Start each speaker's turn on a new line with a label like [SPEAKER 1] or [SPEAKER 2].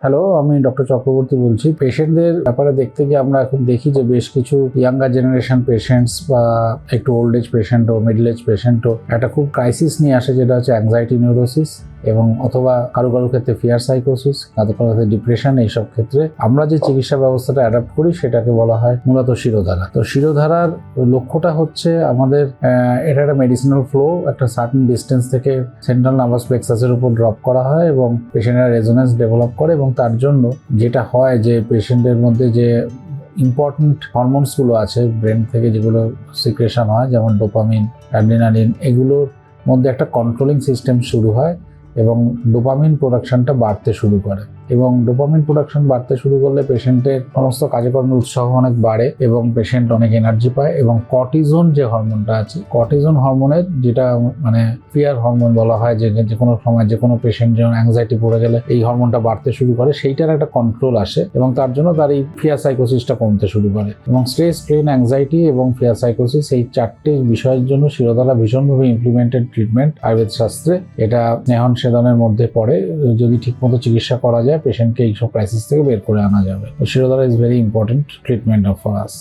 [SPEAKER 1] Hello, আমি doctor Chakraborty বলছি। পেশেন্টদের ব্যাপারে দেখতে গিয়ে আমরা এখন দেখি যে বেশ কিছু ইয়াঙ্গার জেনারেশন পেশেন্টস বা একটু ওল্ড এজ পেশেন্টও, মিডল এজ পেশেন্টও একটা খুব ক্রাইসিস নিয়ে আসে, যেটা হচ্ছে অ্যাংজাইটি নিউরোসিস এবং অথবা কারো কারো ক্ষেত্রে ফিয়ার সাইকোসিস, কারো কারো ক্ষেত্রে ডিপ্রেশন। এইসব ক্ষেত্রে আমরা যে চিকিৎসা ব্যবস্থাটা অ্যাডাপ্ট করি সেটাকে বলা হয় মূলত শিরোধারা। তো শিরোধারার লক্ষ্যটা হচ্ছে আমাদের এটা একটা মেডিসিনাল ফ্লো একটা সার্টেন ডিস্টেন্স থেকে সেন্ট্রাল নার্ভাস প্লেক্সাসের উপর ড্রপ করা হয় এবং পেশেন্টের রেজোনেন্স ডেভেলপ করে, এবং তার জন্য যেটা হয় যে পেশেন্টের মধ্যে যে ইম্পর্টেন্ট হরমোনসগুলো আছে ব্রেন থেকে, যেগুলো সিক্রেশন হয়, যেমন ডোপামিন, অ্যাড্রিনালিন, এগুলোর মধ্যে একটা কন্ট্রোলিং সিস্টেম শুরু হয় এবং ডোপামিন প্রোডাকশনটা বাড়তে শুরু করে। এবং ডোপামিন প্রোডাকশন বাড়তে শুরু করলে পেশেন্টের সমস্ত কাজকর্মের উৎসাহ অনেক বাড়ে এবং পেশেন্ট অনেক এনার্জি পায়। এবং কর্টিজন যে হরমোনটা আছে, কর্টিজন হরমোনের, যেটা মানে ফিয়ার হরমোন বলা হয়, যে কোনো সময় যে কোনো পেশেন্ট যখন অ্যাংজাইটি পড়ে গেলে এই হরমোনটা বাড়তে শুরু করে, সেইটার একটা কন্ট্রোল আসে এবং তার জন্য তার এই ফিয়ার সাইকোসিসটা কমতে শুরু করে। এবং স্ট্রেস, স্ট্রেন, অ্যাংজাইটি এবং ফিয়ার সাইকোসিস, এই চারটে বিষয়ের জন্য শিরোধারা ভীষণভাবে ইমপ্লিমেন্টেড ট্রিটমেন্ট আয়ুর্বেদ শাস্ত্রে। এটা স্নেহন সেদনের মধ্যে পড়ে। যদি ঠিকমতো চিকিৎসা করা যায়, পেশেন্টকে এইসব ক্রাইসিস থেকে বের করে আনা যাবে। Shirodhara is very important treatment for us.